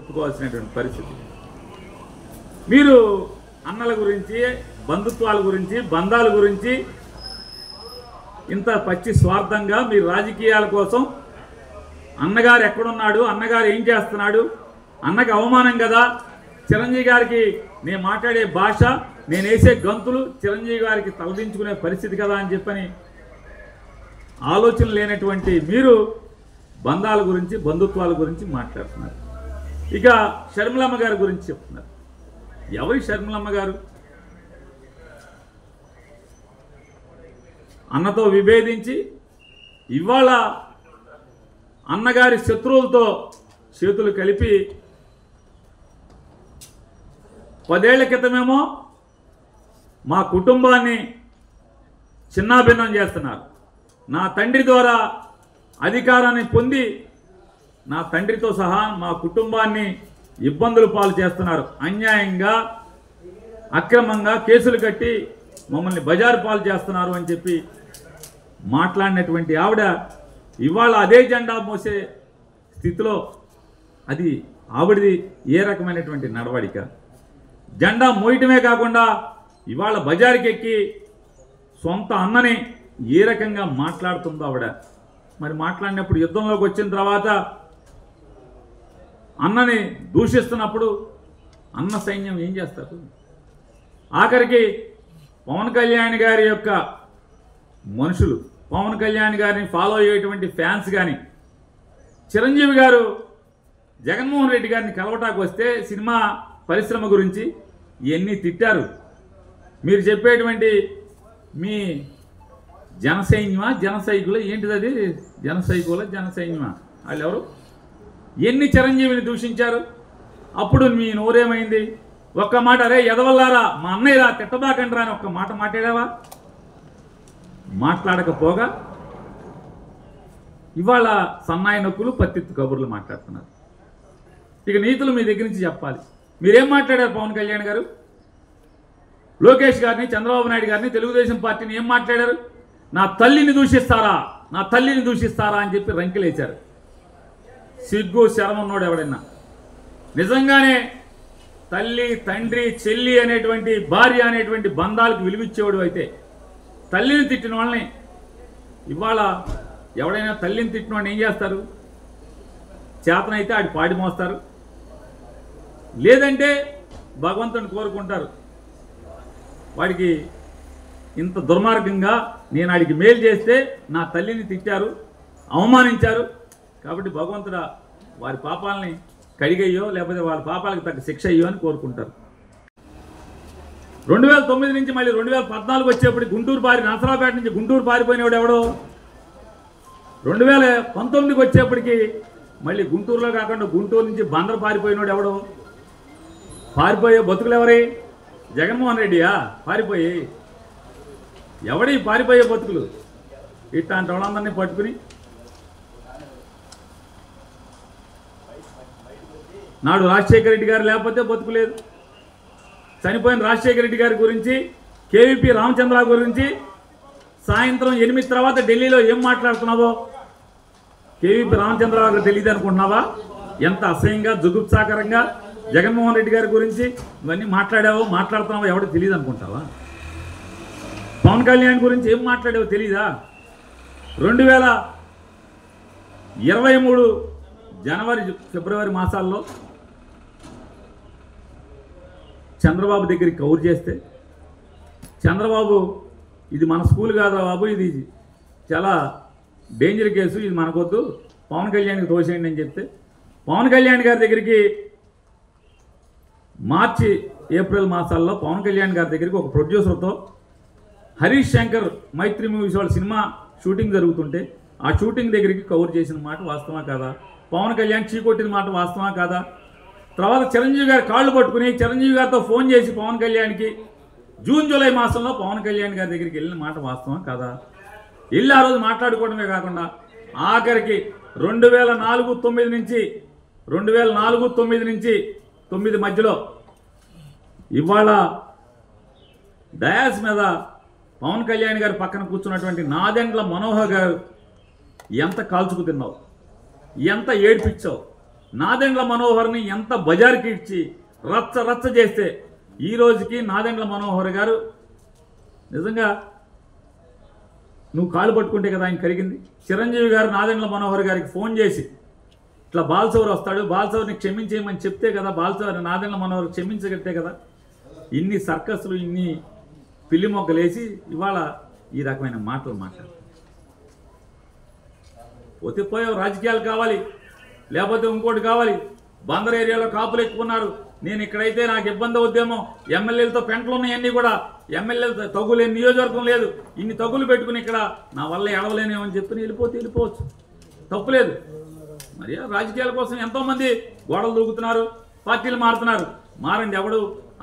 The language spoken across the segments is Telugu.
చెప్పుకోవాల్సినటువంటి పరిస్థితి. మీరు అన్నల గురించి, బంధుత్వాల గురించి, బంధాల గురించి ఇంత పచ్చి స్వార్థంగా మీరు రాజకీయాల కోసం అన్నగారు ఎక్కడున్నాడు, అన్నగారు ఏం చేస్తున్నాడు, అన్నకి అవమానం కదా, చిరంజీవి గారికి నేను మాట్లాడే భాష, నేను వేసే గంతులు చిరంజీవి గారికి తలదించుకునే పరిస్థితి కదా అని చెప్పని ఆలోచన లేనటువంటి మీరు బంధాల గురించి, బంధుత్వాల గురించి మాట్లాడుతున్నారు. ఇక షర్మిలమ్మ గారి గురించి చెప్తున్నారు. ఎవరి షర్మిలమ్మ గారు? అన్నతో విభేదించి ఇవాళ అన్నగారి శత్రువులతో చేతులు కలిపి 10 ఏళ్ల క్రితమేమో మా కుటుంబాన్ని చిన్నాభిన్నం చేస్తున్నారు, నా తండ్రి ద్వారా అధికారాన్ని పొంది నా తండ్రితో సహా మా కుటుంబాన్ని ఇబ్బందులు పాలు చేస్తున్నారు, అన్యాయంగా అక్రమంగా కేసులు కట్టి మమ్మల్ని బజారు పాలు చేస్తున్నారు అని చెప్పి మాట్లాడినటువంటి ఆవిడ ఇవాళ అదే జెండా మోసే స్థితిలో అది ఆవిడది ఏ రకమైనటువంటి నడవడిక? జెండా మోయటమే కాకుండా ఇవాళ బజారుకి ఎక్కి సొంత అన్నని ఏ రకంగా మాట్లాడుతుందో ఆవిడ. మరి మాట్లాడినప్పుడు యుద్ధంలోకి వచ్చిన తర్వాత అన్నని దూషిస్తున్నప్పుడు అన్న సైన్యం ఏం చేస్తారు? ఆఖరికి పవన్ కళ్యాణ్ గారి యొక్క మనుషులు, పవన్ కళ్యాణ్ గారిని ఫాలో అయ్యేటువంటి ఫ్యాన్స్ కానీ చిరంజీవి గారు జగన్మోహన్ రెడ్డి గారిని కలవటానికి వస్తే సినిమా పరిశ్రమ గురించి ఇవన్నీ తిట్టారు. మీరు చెప్పేటువంటి మీ జనసైన్యమా, జనసైకుల ఏంటిది అది? జనసైకుల, జనసైన్యమా? వాళ్ళు ఎవరు? ఎన్ని చిరంజీవిని దూషించారు? అప్పుడు మీ నోరేమైంది? ఒక్క మాట, అరే ఎదవల్లారా మా అన్నయ్యరా తిట్టబాకండ్రా అని ఒక్క మాట మాట్లాడావా? మాట్లాడకపోగా ఇవాళ సన్నాయి నొక్కులు, పత్తిత్తు కబుర్లు మాట్లాడుతున్నారు. ఇక నీతులు మీ దగ్గర నుంచి చెప్పాలి. మీరేం మాట్లాడారు? పవన్ కళ్యాణ్ గారు లోకేష్ గారిని, చంద్రబాబు నాయుడు గారిని, తెలుగుదేశం పార్టీని ఏం మాట్లాడారు? నా తల్లిని దూషిస్తారా, నా తల్లిని దూషిస్తారా అని చెప్పి రంకెలేశారు. సిగ్గు శరం ఉన్నోడు ఎవడన్నా నిజంగానే తల్లి, తండ్రి, చెల్లి అనేటువంటి, భార్య అనేటువంటి బంధాలకు విలువిచ్చేవాడు అయితే తల్లిని తిట్టిన వాళ్ళని ఇవాళ ఎవడైనా తల్లిని తిట్టిన వాడిని ఏం చేస్తారు? చేతనైతే ఆడి పాడి మోస్తారు, లేదంటే భగవంతుని కోరుకుంటారు. వాడికి ఇంత దుర్మార్గంగా నేను ఆడికి మేలు చేస్తే నా తల్లిని తిట్టారు, అవమానించారు కాబట్టి భగవంతుడా వారి పాపాలని కడిగయ్యో లేకపోతే వాళ్ళ పాపాలకు తగ్గ శిక్ష అయ్యో అని కోరుకుంటారు. 2009 నుంచి మళ్ళీ 2014 వచ్చేప్పటికి గుంటూరు పారి, నరసరావుపేట నుంచి గుంటూరు పారిపోయినవాడు ఎవడో, 2019కి వచ్చేప్పటికి మళ్ళీ గుంటూరులో కాకుండా గుంటూరు నుంచి బందరు పారిపోయినవాడు ఎవడో. పారిపోయే బతుకులు ఎవరి? జగన్మోహన్ రెడ్డియా పారిపోయి? ఎవడి పారిపోయే బతుకులు? ఇట్లాంటి వాళ్ళందరినీ పట్టుకుని నాడు రాజశేఖర రెడ్డి గారు లేకపోతే బతుకులేదు. చనిపోయిన రాజశేఖర రెడ్డి గారి గురించి, కేవీపీ రామచంద్రరావు గురించి సాయంత్రం 8 తర్వాత ఢిల్లీలో ఏం మాట్లాడుతున్నావో కేవీపీ రామచంద్రరావు గారు తెలియదు అనుకుంటున్నావా? ఎంత అసహ్యంగా, జుగుప్సాకరంగా జగన్మోహన్ రెడ్డి గారి గురించి ఇవన్నీ మాట్లాడావో, మాట్లాడుతున్నావో ఎవరికి తెలియదు అనుకుంటావా? పవన్ కళ్యాణ్ గురించి ఏం మాట్లాడావో తెలీదా? 2023 జనవరి, ఫిబ్రవరి మాసాల్లో చంద్రబాబు దగ్గరికి కౌరు చేస్తే చంద్రబాబు ఇది మన స్కూల్ కాదా బాబు, ఇది చాలా డేంజర్ కేసు, ఇది మనకొద్దు, పవన్ కళ్యాణ్కి తోసేయండి అని చెప్తే పవన్ కళ్యాణ్ గారి దగ్గరికి మార్చి, ఏప్రిల్ మాసాల్లో పవన్ కళ్యాణ్ గారి దగ్గరికి ఒక ప్రొడ్యూసర్తో హరీష్ శంకర్ మైత్రి మూవీస్ వాళ్ళ సినిమా షూటింగ్ జరుగుతుంటే ఆ షూటింగ్ దగ్గరికి కవర్ చేసిన మాట వాస్తవా కాదా? పవన్ కళ్యాణ్ చీకొట్టిన మాట వాస్తవా కాదా? తర్వాత చిరంజీవి గారి కాళ్ళు పట్టుకుని చిరంజీవి గారితో ఫోన్ చేసి పవన్ కళ్యాణ్కి జూన్ జూలై మాసంలో పవన్ కళ్యాణ్ గారి దగ్గరికి వెళ్ళిన మాట వాస్తవా కాదా? వెళ్ళి ఆ రోజు మాట్లాడుకోవడమే కాకుండా ఆఖరికి 2004-9 నుంచి 2004-9 నుంచి 9 మధ్యలో ఇవాళ డయాస్ మీద పవన్ కళ్యాణ్ గారి పక్కన కూర్చున్నటువంటి నాదెండ్ల మనోహర్ గారు ఎంత కాల్చుకు తిన్నావు, ఎంత ఏడ్పించావు, నాదెండ్ల మనోహర్ని ఎంత బజార్కి ఇచ్చి రచ్చ రచ్చ చేస్తే ఈ రోజుకి నాదెండ్ల మనోహర్ గారు నిజంగా నువ్వు కాలు పట్టుకుంటే కదా ఆయన కరిగింది. చిరంజీవి గారు నాదెండ్ల మనోహర్ గారికి ఫోన్ చేసి ఇట్లా బాలసౌర్ వస్తాడు, బాలసౌర్ని క్షమించేయమని చెప్తే కదా బాలసౌర్ నాదెండ్ల మనోహర్ క్షమించగట్టే కదా. ఇన్ని సర్కస్లు ఇన్ని పిల్లి మొగ్గలేసి ఇవాళ ఈ రకమైన మాటలు మాట్లాడు. పోతే పోయావు, రాజకీయాలు కావాలి, లేకపోతే ఇంకోటి కావాలి. బందర్ ఏరియాలో కాపులు ఎక్కున్నారు, నేను ఇక్కడైతే నాకు ఇబ్బంది అవుద్దేమో, ఎమ్మెల్యేలతో పెంటలు ఉన్నాయన్నీ కూడా, ఎమ్మెల్యేలతో తగ్గులేని నియోజకవర్గం లేదు, ఇన్ని తగ్గులు పెట్టుకుని ఇక్కడ నా వల్ల ఎడవలేనేమని చెప్పి వెళ్ళిపోవచ్చు, తప్పులేదు. మరి రాజకీయాల కోసం ఎంతోమంది గోడలు దూకుతున్నారు, పార్టీలు మారుతున్నారు. మారండి, ఎవడు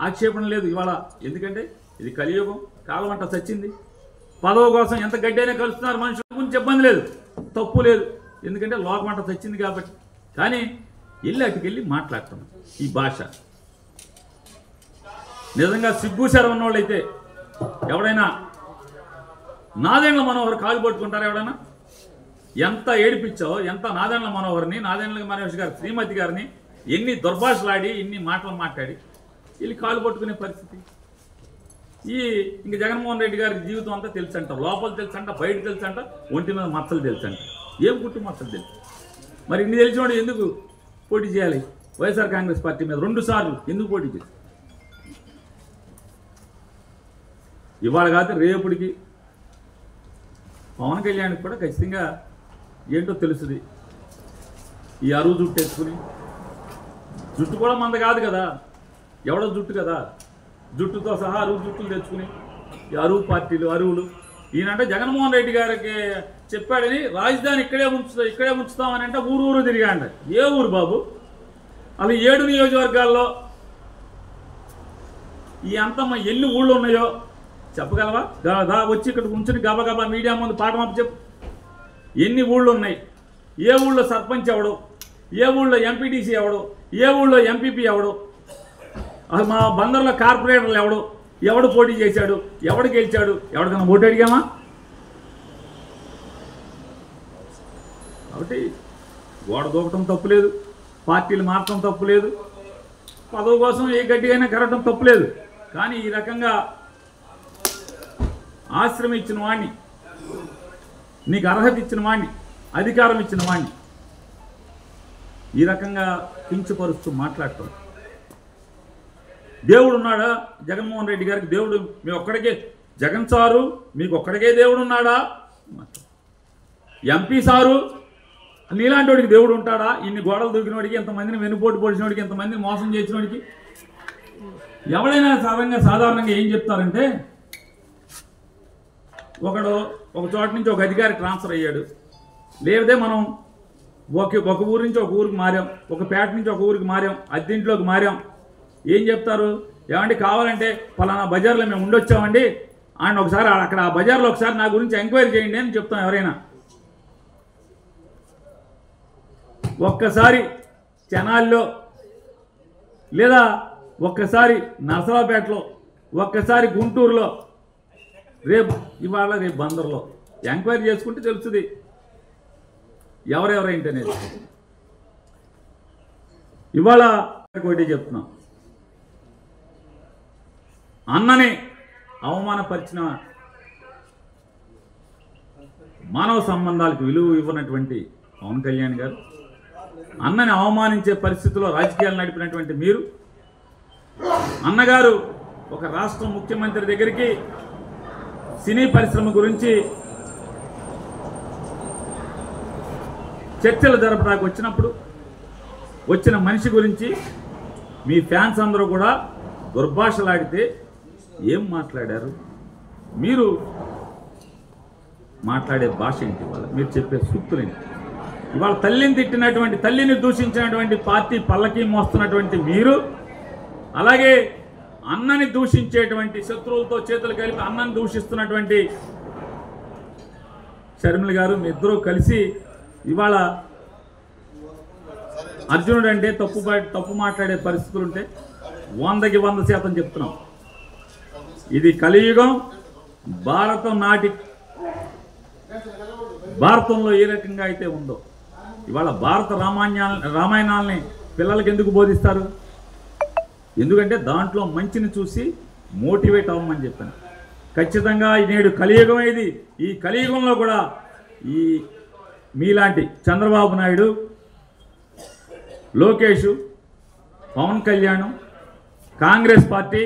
ఆక్షేపణ లేదు ఇవాళ. ఎందుకంటే ఇది కలియుగం, కాలం అంట చచ్చింది. పదవి కోసం ఎంత గడ్డైనా కలుస్తున్నారు మనుషుల గురించి ఇబ్బంది లేదు, తప్పు లేదు. ఎందుకంటే లోకం అంట చచ్చింది కాబట్టి. కానీ అటుకెళ్ళి మాట్లాడుతున్నాం. ఈ భాష నిజంగా సిగ్గుసారి ఉన్నవాళ్ళైతే ఎవడైనా నాదెండ్ల మనోహర్ కాలు పట్టుకుంటారా? ఎవడైనా ఎంత ఏడిపించావు, ఎంత నాదెండ్ల మనోహర్ని, నాదెండ్ల మనోహర్ గారి శ్రీమతి గారిని ఎన్ని దుర్భాషలాడి ఇన్ని మాటలు మాట్లాడి వీళ్ళు కాలు పట్టుకునే పరిస్థితి. ఇంక జగన్మోహన్ రెడ్డి గారి జీవితం అంతా తెలుసంట, లోపల తెలుసంట, బయట తెలుసంట, ఒంటి మీద మచ్చలు తెలుసంట, ఏం పుట్టి మచ్చలు తెలుసు. మరి ఇన్ని తెలిసినోడు ఎందుకు పోటీ చేయాలి? వైఎస్ఆర్ కాంగ్రెస్ పార్టీ మీద 2 సార్లు ఎందుకు పోటీ చేయాలి? ఇవాళ కాదు రేపటికి పవన్ కళ్యాణ్కి కూడా ఖచ్చితంగా ఏంటో తెలుస్తుంది. ఈ అరువు జుట్టు ఎత్తుకుని, జుట్టు కూడా మంద కాదు కదా, ఎవడో జుట్టు కదా, జుట్టుతో సహా అరువు జుట్టులు తెచ్చుకుని ఈ అరువు పార్టీలు అరువులు. ఈయనంటే జగన్మోహన్ రెడ్డి గారికి చెప్పాడని రాజధాని ఇక్కడే ఉంచుతామని అంటే ఊరు తిరిగాండ. ఏ ఊరు బాబు? అవి 7 నియోజకవర్గాల్లో ఈ అంతమ్మ ఎన్ని ఊళ్ళు ఉన్నాయో చెప్పగలవా? వచ్చి ఇక్కడ ఉంచుని గబగబా మీడియా ముందు పాఠమాప చెప్పు. ఎన్ని ఊళ్ళు ఉన్నాయి, ఏ ఊళ్ళో సర్పంచ్ ఎవడు, ఏ ఊళ్ళో ఎంపీటీసీ ఎవడు, ఏ ఊళ్ళో ఎంపీపీ ఎవడు, మా బందర్లో కార్పొరేటర్లు ఎవడు పోటీ చేశాడు, ఎవడు గెలిచాడు, ఎవరికైనా ఓటు అడిగామా? కాబట్టి గోడ దూకటం తప్పులేదు, పార్టీలు మారటం తప్పులేదు, పదవి కోసం ఏ గడ్డిగైనా కరగటం తప్పులేదు. కానీ ఈ రకంగా ఆశ్రమం ఇచ్చిన వాడిని, నీకు అర్హత ఇచ్చిన వాడిని, అధికారం ఇచ్చిన వాడిని ఈ రకంగా కించపరుస్తూ మాట్లాడటం. దేవుడు ఉన్నాడా జగన్మోహన్ రెడ్డి గారికి? దేవుడు మీ ఒక్కడికే, జగన్ సారు మీకు ఒక్కడికే దేవుడు ఉన్నాడా? ఎంపీ సారు నీలాంటి వాడికి దేవుడు ఉంటాడా? ఇన్ని గోడలు దూకినవాడికి, ఎంతమందిని వెనుపోటు పొడిచినవాడికి, ఎంతమందిని మోసం చేసినవాడికి ఎవడైనా సాధారణంగా ఏం చెప్తారంటే, ఒక చోట నుంచి ఒక అధికారి ట్రాన్స్ఫర్ అయ్యాడు, లేదే మనం ఒక ఊరు నుంచి ఒక ఊరికి మారాం, ఒక పేట నుంచి ఒక ఊరికి మారాం, అద్దెంట్లోకి మారాం. ఏం చెప్తారు? ఏమంటే కావాలంటే ఫలానా బజార్లో మేము ఉండొచ్చామండి, ఆయన ఒకసారి అక్కడ ఆ బజార్లో ఒకసారి నా గురించి ఎంక్వైరీ చేయండి అని చెప్తాం. ఎవరైనా ఒక్కసారి చెనాల్లో, లేదా ఒక్కసారి నరసరావుపేటలో, ఒక్కసారి గుంటూరులో, రేపు బందర్లో ఎంక్వైరీ చేసుకుంటే తెలుస్తుంది ఎవరెవరైంటనేది. ఇవాళ ఒకటి చెప్తున్నాం, అన్నని అవమానపరిచిన, మానవ సంబంధాలకు విలువ ఇవ్వనటువంటి పవన్ కళ్యాణ్ గారు, అన్నని అవమానించే పరిస్థితుల్లో రాజకీయాలు నడిపినటువంటి మీరు, అన్నగారు ఒక రాష్ట్ర ముఖ్యమంత్రి దగ్గరికి సినీ పరిశ్రమ గురించి చర్చలు జరపడానికి వచ్చినప్పుడు వచ్చిన మనిషి గురించి మీ ఫ్యాన్స్ అందరూ కూడా దుర్భాషలాడితే ఏం మాట్లాడారు? మీరు మాట్లాడే భాష ఏంటి? ఇవాళ మీరు చెప్పే సూక్తులేంటి? ఇవాళ తల్లిని తిట్టినటువంటి, తల్లిని దూషించినటువంటి పార్టీ పల్లకి మోస్తున్నటువంటి మీరు, అలాగే అన్నని దూషించేటువంటి, శత్రువులతో చేతులు కలిపి అన్నని దూషిస్తున్నటువంటి షర్మిల గారు, మీ ఇద్దరూ కలిసి ఇవాళ అర్జునుడు అంటే తప్పు మాట్లాడే పరిస్థితులు ఉంటే 100కి 100% చెప్తున్నాం. ఇది కలియుగం. భారతంలో ఏ రకంగా అయితే ఉందో ఇవాళ భారత రామాయణాలని పిల్లలకి ఎందుకు బోధిస్తారు? ఎందుకంటే దాంట్లో మంచిని చూసి మోటివేట్ అవ్వమని చెప్పాను. ఖచ్చితంగా నేడు కలియుగం ఇది. ఈ కలియుగంలో కూడా ఈ మీలాంటి చంద్రబాబు నాయుడు, లోకేష్, పవన్ కళ్యాణ్, కాంగ్రెస్ పార్టీ,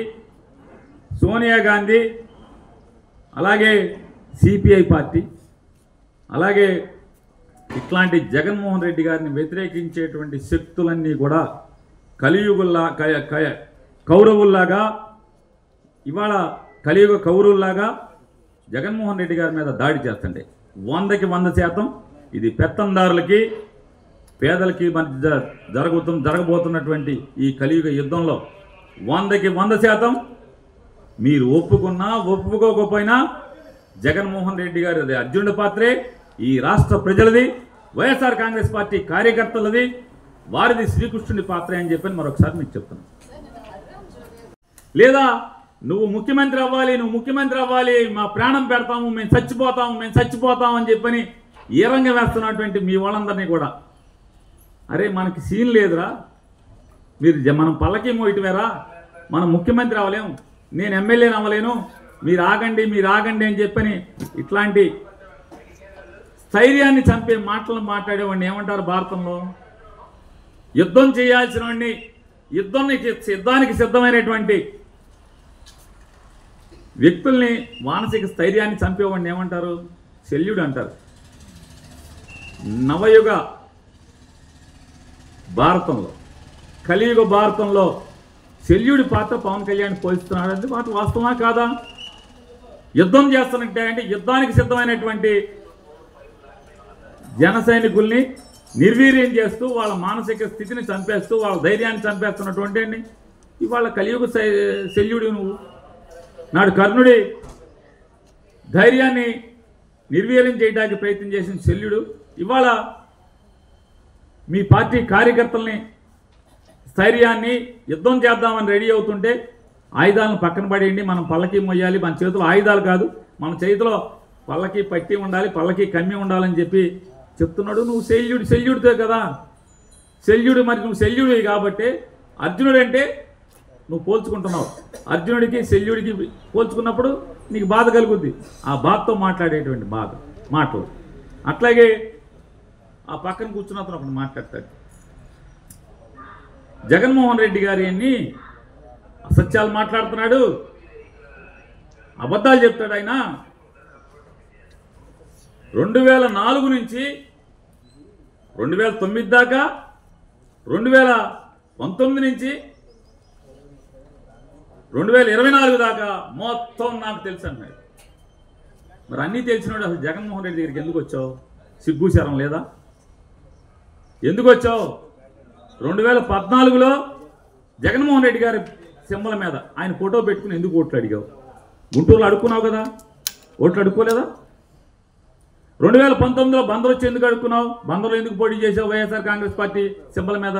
సోనియా గాంధీ, అలాగే సిపిఐ పార్టీ, అలాగే ఇట్లాంటి జగన్మోహన్ రెడ్డి గారిని వ్యతిరేకించేటువంటి శక్తులన్నీ కూడా కలియుగుల్లా కౌరవుల్లాగా ఇవాళ కలియుగ కౌరవుల్లాగా జగన్మోహన్ రెడ్డి గారి మీద దాడి చేస్తుండే 100కి 100% ఇది పెత్తందారులకి పేదలకి మధ్య జరగబోతున్నటువంటి ఈ కలియుగ యుద్ధంలో 100కి 100% మీరు ఒప్పుకున్నా ఒప్పుకోకపోయినా జగన్మోహన్ రెడ్డి గారి అర్జునుడి పాత్రే, ఈ రాష్ట్ర ప్రజలది, వైఎస్ఆర్ కాంగ్రెస్ పార్టీ కార్యకర్తలది, వారిది శ్రీకృష్ణుడి పాత్రే అని చెప్పని మరొకసారి మీకు చెప్తున్నాను. లేదా నువ్వు ముఖ్యమంత్రి అవ్వాలి, మా ప్రాణం పెడతాము, మేము చచ్చిపోతాము అని చెప్పని ఏ రంగం వేస్తున్నటువంటి మీ వాళ్ళందరినీ కూడా, అరే మనకి సీన్ లేదురా, మనం పల్లకి మోయటమేరా, మనం ముఖ్యమంత్రి అవ్వలేము, నేను ఎమ్మెల్యేని అవ్వలేను, మీరు ఆగండి అని చెప్పని ఇట్లాంటి స్థైర్యాన్ని చంపే మాటలు మాట్లాడేవాడిని ఏమంటారు భారతంలో? యుద్ధం చేయాల్సిన వాడిని, యుద్ధానికి సిద్ధమైనటువంటి వ్యక్తుల్ని మానసిక స్థైర్యాన్ని చంపేవాడిని ఏమంటారు? శల్యుడు అంటారు. నవయుగ భారతంలో, కలియుగ భారతంలో శల్యుడి పాత్ర పవన్ కళ్యాణ్ పోషిస్తున్నాడు. అంటే మాట వాస్తవమా కాదా? యుద్ధం చేస్తున్నట్టే అంటే యుద్ధానికి సిద్ధమైనటువంటి జన సైనికుల్ని నిర్వీర్యం చేస్తూ వాళ్ళ మానసిక స్థితిని చంపేస్తూ వాళ్ళ ధైర్యాన్ని చంపేస్తున్నటువంటి ఇవాళ కలియుగ శల్యుడు నువ్వు. నాడు కర్ణుడి ధైర్యాన్ని నిర్వీర్యం చేయడానికి ప్రయత్నం చేసిన శల్యుడు ఇవాళ మీ పార్టీ కార్యకర్తల్ని స్థైర్యాన్ని యుద్ధం చేద్దామని రెడీ అవుతుంటే ఆయుధాలను పక్కన పడేయండి, మనం పల్లకి మొయ్యాలి, మన చేతిలో ఆయుధాలు కాదు, మన చేతిలో పల్లకి పట్టి ఉండాలి, పల్లకి కమ్మి ఉండాలని చెప్పి చెప్తున్నాడు. నువ్వు శల్యుడితో కదా శల్యుడు, మరి నువ్వు శల్యుడివి కాబట్టి అర్జునుడు అంటే నువ్వు పోల్చుకుంటున్నావు. అర్జునుడికి శల్యుడికి పోల్చుకున్నప్పుడు నీకు బాధ కలుగుద్ది. ఆ బాధతో మాట్లాడేటువంటి మాటలు. అట్లాగే ఆ పక్కన కూర్చున్న అతను ఒకటి మాట్లాడతాడు. జగన్మోహన్ రెడ్డి గారి అన్ని అసత్యాలు మాట్లాడుతున్నాడు, అబద్ధాలు చెప్తాడు. ఆయన 2004 నుంచి 2009 దాకా, 2019 నుంచి 2024 దాకా మొత్తం నాకు తెలుసు అన్నాడు. మరి అన్నీ తెలిసినాడు అసలు జగన్మోహన్ రెడ్డి దగ్గరికి ఎందుకు వచ్చావు? సిగ్గు శరం లేదా? ఎందుకు వచ్చావు? 2014లో జగన్మోహన్ రెడ్డి గారి సింబల్ మీద ఆయన ఫోటో పెట్టుకుని ఎందుకు ఓట్లు అడిగావు? గుంటూరులో అడుక్కున్నావు కదా, ఓట్లు అడుక్కోలేదా? 2019లో బందర్ వచ్చి ఎందుకు అడుక్కున్నావు? బందర్లో ఎందుకు పోటీ చేసావు వైఎస్ఆర్ కాంగ్రెస్ పార్టీ సింబల్ మీద?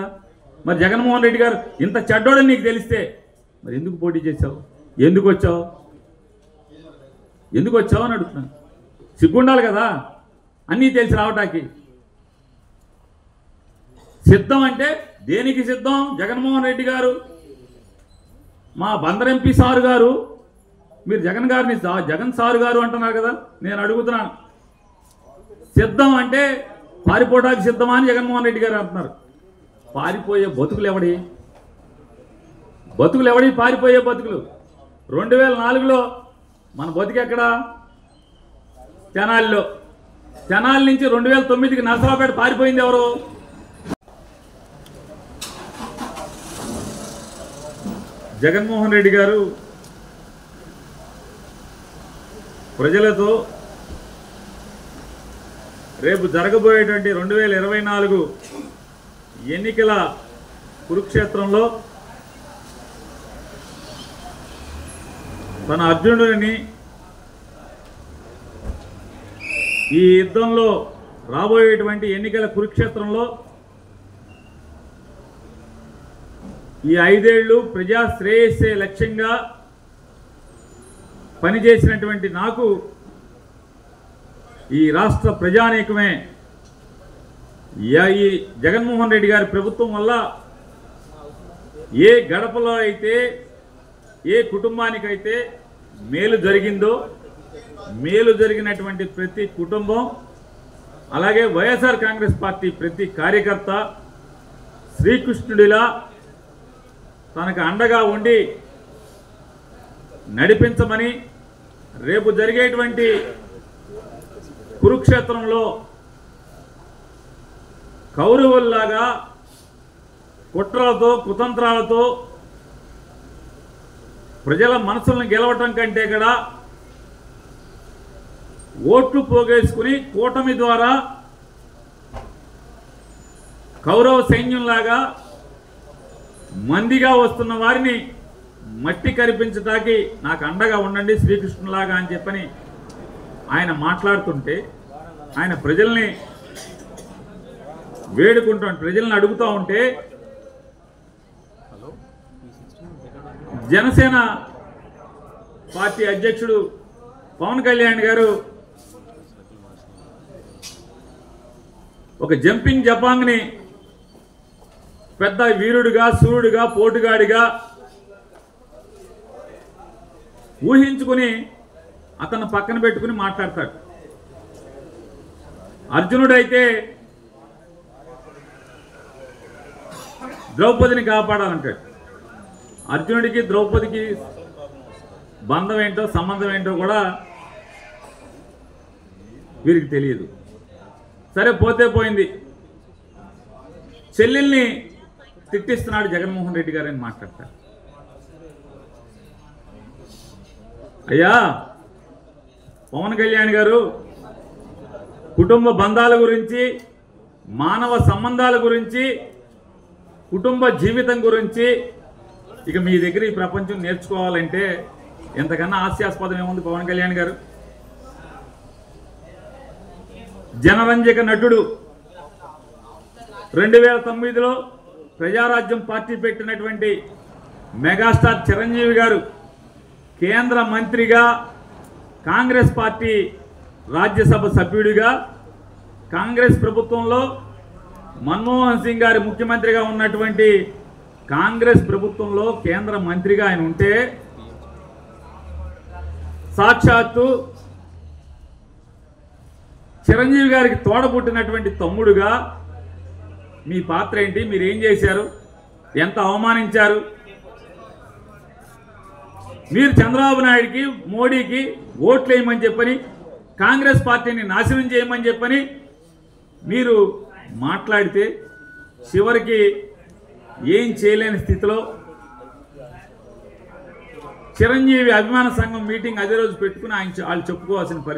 మరి జగన్మోహన్ రెడ్డి గారు ఇంత చెడ్డోడని నీకు తెలిస్తే మరి ఎందుకు పోటీ చేసావు? ఎందుకు వచ్చావు అని అడుగుతున్నాను. సిగ్గుండాలి కదా అన్నీ తెలిసి రావటానికి. సిద్ధం అంటే దేనికి సిద్ధం? జగన్మోహన్ రెడ్డి గారు, మా బందర్ ఎంపీ సారు గారు, మీరు జగన్ సారు గారు అంటున్నారు కదా, నేను అడుగుతున్నాను. సిద్ధం అంటే పారిపోవడానికి సిద్ధమా అని జగన్మోహన్ రెడ్డి గారు అంటున్నారు. పారిపోయే బతుకులు ఎవడి? పారిపోయే బతుకులు 2004లో మన బతుకు ఎక్కడ? తెనాలిలో. తెనాలి నుంచి 2009కి నరసరావుపేట పారిపోయింది ఎవరు? జగన్మోహన్ రెడ్డి గారు ప్రజలతో రేపు జరగబోయేటువంటి 2024 ఎన్నికల కురుక్షేత్రంలో తన అర్జునుడిని ఈ యుద్ధంలో రాబోయేటువంటి ఎన్నికల కురుక్షేత్రంలో ఈ 5 ఏళ్ళు ప్రజా శ్రేయస్సే లక్ష్యంగా పనిచేసినటువంటి నాకు ఈ రాష్ట్ర ప్రజానీకమే ఈ జగన్మోహన్ రెడ్డి గారి ప్రభుత్వం వల్ల ఏ గడపలో అయితే ఏ కుటుంబానికైతే మేలు జరిగిందో, మేలు జరిగినటువంటి ప్రతి కుటుంబం, అలాగే వైఎస్ఆర్ కాంగ్రెస్ పార్టీ ప్రతి కార్యకర్త శ్రీకృష్ణుడిలా తనకు అండగా ఉండి నడిపించమని, రేపు జరిగేటువంటి కురుక్షేత్రంలో కౌరవుల్లాగా కుట్రలతో కుతంత్రాలతో ప్రజల మనసులను గెలవటం కంటే కూడా ఓట్లు పోగేసుకుని కూటమి ద్వారా కౌరవ సైన్యంలాగా మందిగా వస్తున్న వారిని మట్టి కరిపించటానికి నాకు అండగా ఉండండి శ్రీకృష్ణులాగా అని చెప్పని ఆయన మాట్లాడుతుంటే, ఆయన ప్రజల్ని వేడుకుంటూ ప్రజల్ని అడుగుతూ ఉంటే, జనసేన పార్టీ అధ్యక్షుడు పవన్ కళ్యాణ్ గారు ఒక జంపింగ్ జపాంగ్ని పెద్ద వీరుడిగా, సూర్యుడిగా, పోటుగాడిగా ఊహించుకుని అతను పక్కన పెట్టుకుని మాట్లాడతాడు. అర్జునుడైతే ద్రౌపదిని కాపాడాలంటాడు. అర్జునుడికి ద్రౌపదికి బంధం ఏంటో సంబంధం ఏంటో కూడా వీరికి తెలియదు. సరే, పోతే పోయింది. చెల్లెల్ని తిట్టిస్తున్నాడు జగన్మోహన్ రెడ్డి గారు అని మాట్లాడతారు. అయ్యా పవన్ కళ్యాణ్ గారు, కుటుంబ బంధాల గురించి, మానవ సంబంధాల గురించి, కుటుంబ జీవితం గురించి ఇక మీ దగ్గర ఈ ప్రపంచం నేర్చుకోవాలంటే ఎంతకన్నా హాస్యాస్పదం ఏముంది? పవన్ కళ్యాణ్ గారు జనరంజక నటుడు. 2009లో ప్రజారాజ్యం పార్టీ పెట్టినటువంటి మెగాస్టార్ చిరంజీవి గారు కేంద్ర మంత్రిగా, కాంగ్రెస్ పార్టీ రాజ్యసభ సభ్యుడిగా, కాంగ్రెస్ ప్రభుత్వంలో మన్మోహన్ సింగ్ గారి ముఖ్యమంత్రిగా ఉన్నటువంటి కాంగ్రెస్ ప్రభుత్వంలో కేంద్ర మంత్రిగా ఆయన ఉంటే, సాక్షాత్తు చిరంజీవి గారికి తోడబుట్టినటువంటి తమ్ముడుగా మీ పాత్ర ఏంటి? మీరు ఏం చేశారు? ఎంత అవమానించారు? మీరు చంద్రబాబు నాయుడికి, మోడీకి ఓట్లు వేయమని చెప్పని, కాంగ్రెస్ పార్టీని నాశనం చేయమని చెప్పని మీరు మాట్లాడితే చివరికి ఏం చేయలేని స్థితిలో చిరంజీవి అభిమాన సంఘం మీటింగ్ అదే రోజు పెట్టుకుని వాళ్ళు చెప్పుకోవాల్సిన పరిస్థితి.